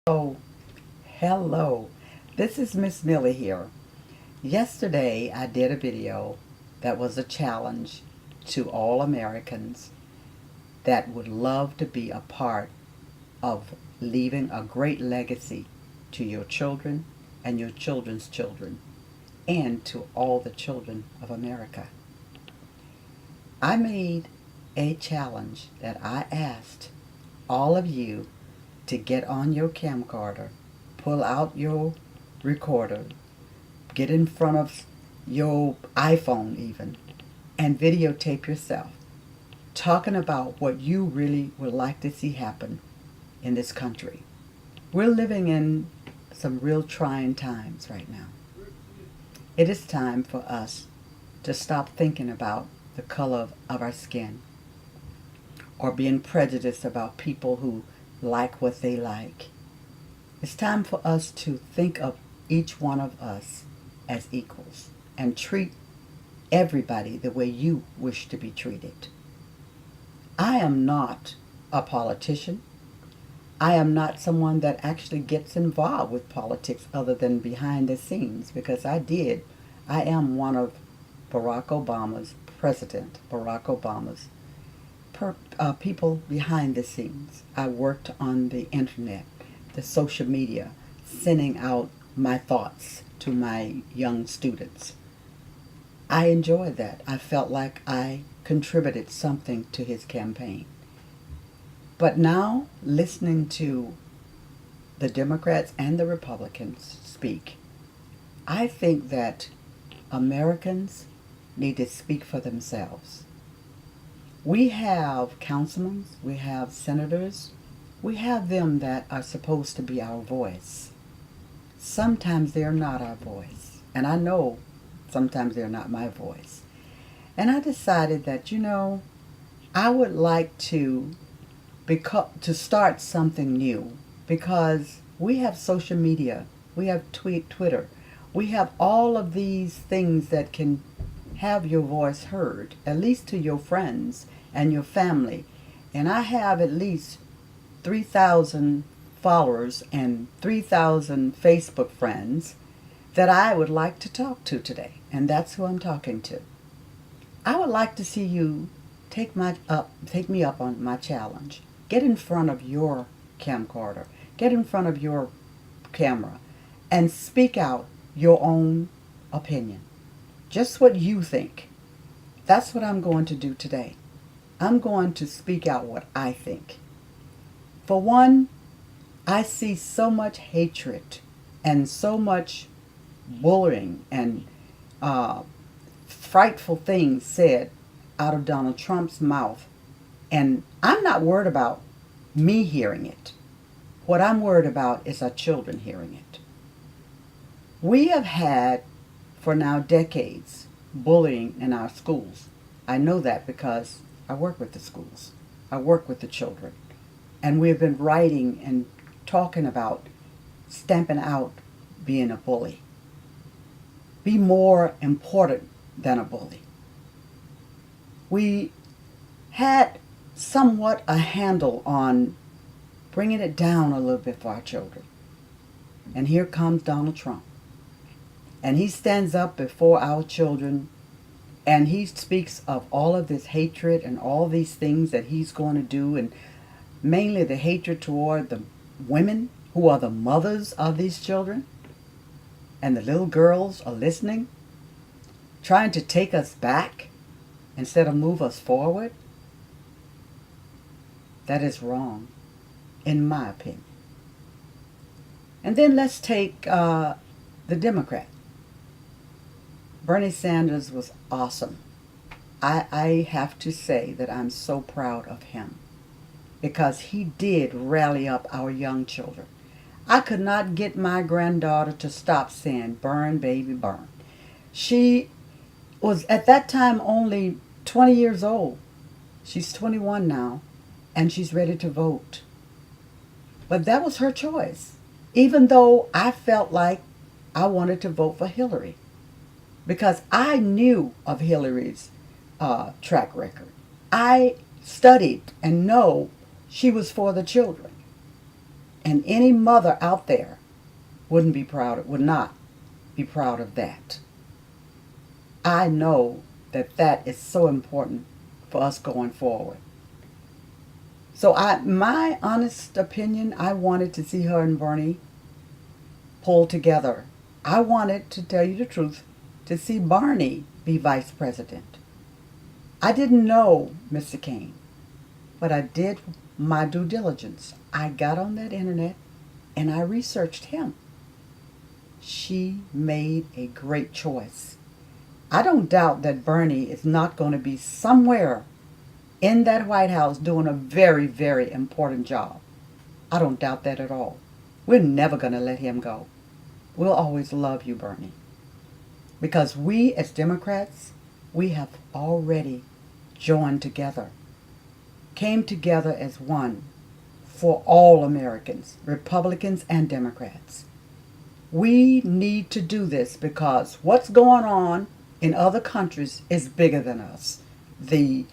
Oh, hello. This is Miss Millie here. Yesterday I did a video that was a challenge to all Americans that would love to be a part of leaving a great legacy to your children and your children's children and to all the children of America. I made a challenge that I asked all of you to get on your camcorder, pull out your recorder, get in front of your iPhone even, and videotape yourself talking about what you really would like to see happen in this country. We're living in some real trying times right now. It is time for us to stop thinking about the color of our skin or being prejudiced about people who like what they like. It's time for us to think of each one of us as equals and treat everybody the way you wish to be treated. I am not a politician. I am not someone that actually gets involved with politics other than behind the scenes because I am one of President Barack Obama's people behind the scenes. I worked on the internet, the social media, sending out my thoughts to my young students. I enjoyed that. I felt like I contributed something to his campaign. But now, listening to the Democrats and the Republicans speak, I think that Americans need to speak for themselves. We have councilmen, we have senators, we have them that are supposed to be our voice. Sometimes they're not our voice, and I know sometimes they're not my voice. And I decided that, I would like to start something new because we have social media, we have Twitter, we have all of these things that can have your voice heard, at least to your friends and your family. And I have at least 3,000 followers and 3,000 Facebook friends that I would like to talk to today. And that's who I'm talking to. I would like to see you take me up on my challenge. Get in front of your camcorder. Get in front of your camera and speak out your own opinion. Just what you think. That's what I'm going to do today. I'm going to speak out what I think. For one, I see so much hatred and so much bullying and frightful things said out of Donald Trump's mouth. And I'm not worried about me hearing it. What I'm worried about is our children hearing it. We have had, for now decades, bullying in our schools. I know that because I work with the schools. I work with the children. And we've been writing and talking about stamping out being a bully. Be more important than a bully. We had somewhat a handle on bringing it down a little bit for our children. And here comes Donald Trump. And he stands up before our children and he speaks of all of this hatred and all these things that he's going to do, and mainly the hatred toward the women who are the mothers of these children. And the little girls are listening, trying to take us back instead of move us forward. That is wrong, in my opinion. And then let's take the Democrat. Bernie Sanders was awesome. I have to say that I'm so proud of him because he did rally up our young children. I could not get my granddaughter to stop saying, "Burn, baby, burn." She was at that time only 20 years old. She's 21 now, and she's ready to vote. But that was her choice, even though I felt like I wanted to vote for Hillary because I knew of Hillary's track record. I studied and know she was for the children. And any mother out there would not be proud of that. I know that that is so important for us going forward. So my honest opinion, I wanted to see her and Bernie pull together. I wanted, to tell you the truth, to see Barney be vice president. I didn't know Mr. Kane, but I did my due diligence. I got on that internet and I researched him. She made a great choice. I don't doubt that Bernie is not going to be somewhere in that White House doing a very, very important job. I don't doubt that at all. We're never going to let him go. We'll always love you, Bernie. Because we as Democrats, we have already joined together, came together as one for all Americans, Republicans and Democrats. We need to do this because what's going on in other countries is bigger than us. The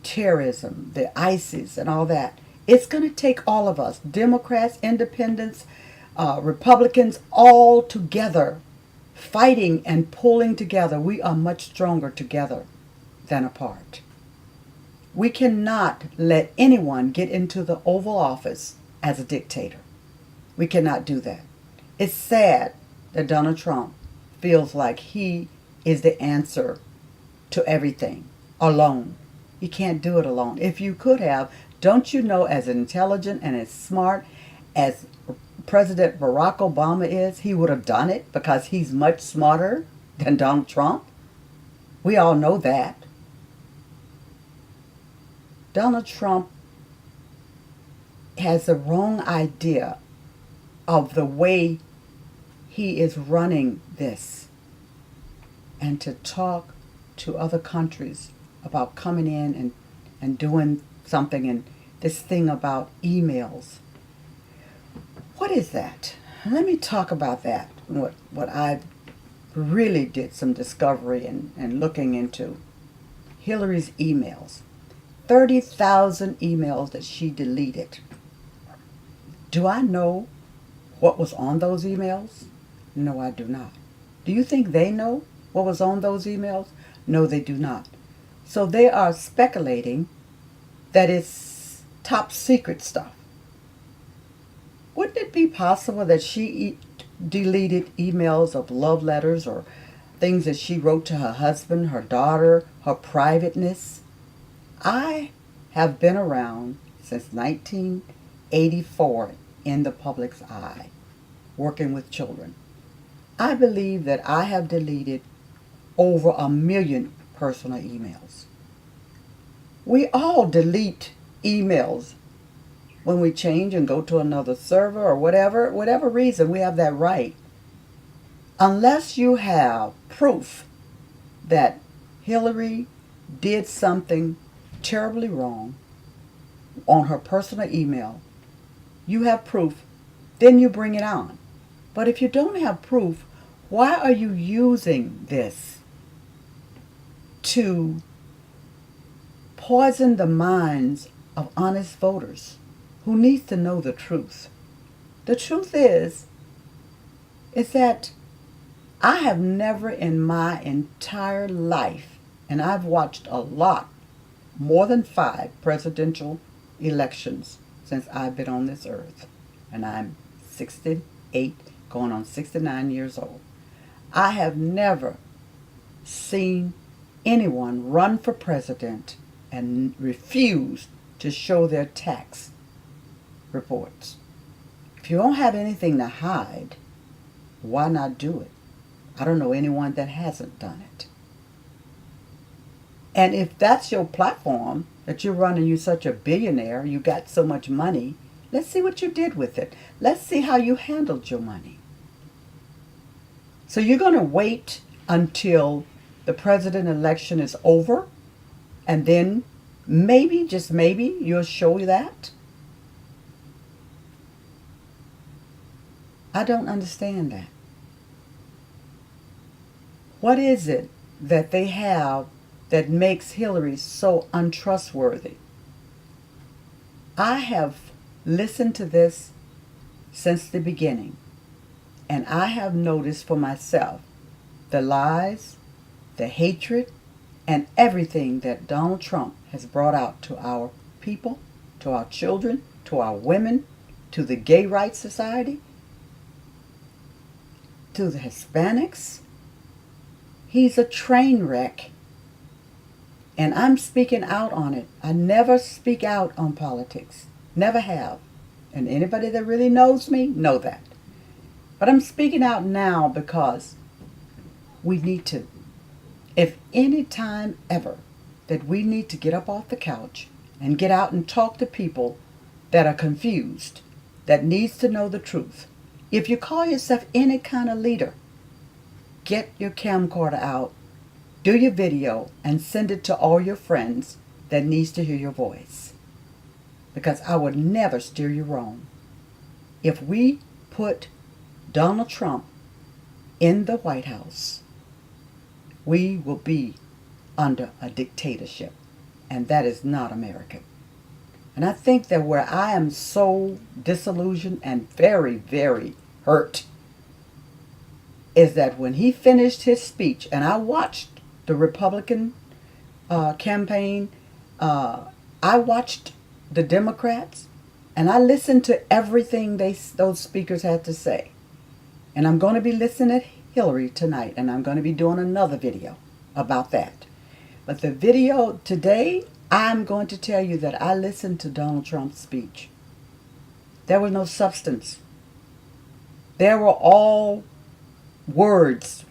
terrorism, the ISIS and all that. It's going to take all of us, Democrats, Independents, Republicans, all together, fighting and pulling together. We are much stronger together than apart. We cannot let anyone get into the Oval Office as a dictator. We cannot do that. It's sad that Donald Trump feels like he is the answer to everything alone. You can't do it alone. If you could have, don't you know, as intelligent and as smart as President Barack Obama is, he would have done it because he's much smarter than Donald Trump? We all know that. Donald Trump has the wrong idea of the way he is running this. And to talk to other countries about coming in and doing something, and this thing about emails. What is that? Let me talk about that, what I really did some discovery and looking into. Hillary's emails. 30,000 emails that she deleted. Do I know what was on those emails? No, I do not. Do you think they know what was on those emails? No, they do not. So they are speculating that it's top secret stuff. Wouldn't it be possible that she deleted emails of love letters or things that she wrote to her husband, her daughter, her privateness? I have been around since 1984 in the public's eye, working with children. I believe that I have deleted over 1 million personal emails. We all delete emails when we change and go to another server or whatever reason, we have that right. Unless you have proof that Hillary did something terribly wrong on her personal email, you have proof, then you bring it on. But if you don't have proof, why are you using this to poison the minds of honest voters who needs to know the truth? The truth is that I have never in my entire life, and I've watched a lot, more than 5 presidential elections since I've been on this earth, and I'm 68, going on 69 years old. I have never seen anyone run for president and refuse to show their tax reports. If you don't have anything to hide, why not do it? I don't know anyone that hasn't done it. And if that's your platform, that you're running, you're such a billionaire, you got so much money, let's see what you did with it. Let's see how you handled your money. So you're going to wait until the president election is over, and then maybe, just maybe, you'll show that? I don't understand that. What is it that they have that makes Hillary so untrustworthy? I have listened to this since the beginning. And I have noticed for myself the lies, the hatred, and everything that Donald Trump has brought out to our people, to our children, to our women, to the Gay Rights Society, to the Hispanics. He's a train wreck. And I'm speaking out on it. I never speak out on politics. Never have. And anybody that really knows me know that. But I'm speaking out now because we need to. If any time ever that we need to get up off the couch and get out and talk to people that are confused, that needs to know the truth. If you call yourself any kind of leader, get your camcorder out, do your video, and send it to all your friends that needs to hear your voice. Because I would never steer you wrong. If we put Donald Trump in the White House, we will be under a dictatorship. And that is not America. And I think that where I am so disillusioned and very, very hurt is that when he finished his speech, and I watched the Republican campaign, I watched the Democrats, and I listened to everything those speakers had to say. And I'm going to be listening to Hillary tonight, and I'm going to be doing another video about that. But the video today, I'm going to tell you that I listened to Donald Trump's speech. There was no substance. There were all words.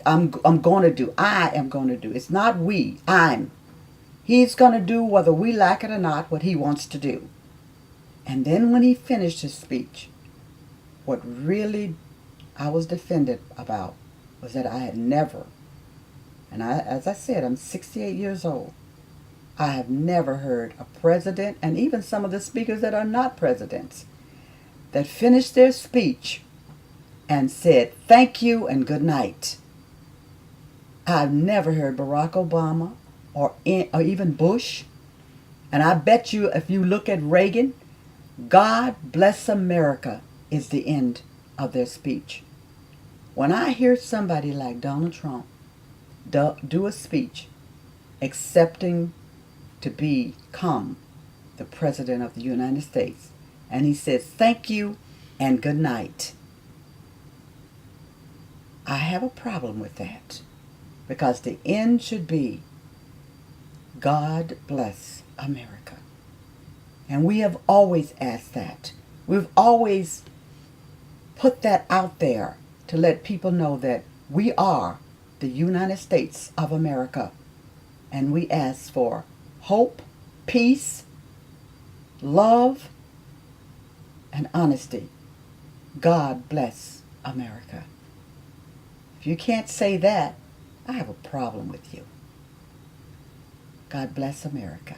I'm going to do. I am going to do. It's not we. He's going to do, whether we like it or not, what he wants to do. And then when he finished his speech, what really I was defended about was that I had never, and as I said, I'm 68 years old. I have never heard a president, and even some of the speakers that are not presidents, that finished their speech and said thank you and good night. I've never heard Barack Obama or even Bush. And I bet you if you look at Reagan, God bless America is the end of their speech. When I hear somebody like Donald Trump do a speech accepting to become the President of the United States, and he says thank you and good night, I have a problem with that, because the end should be God bless America. And we have always asked that. We've always put that out there to let people know that we are the United States of America. And we ask for hope, peace, love, and honesty. God bless America. If you can't say that, I have a problem with you. God bless America.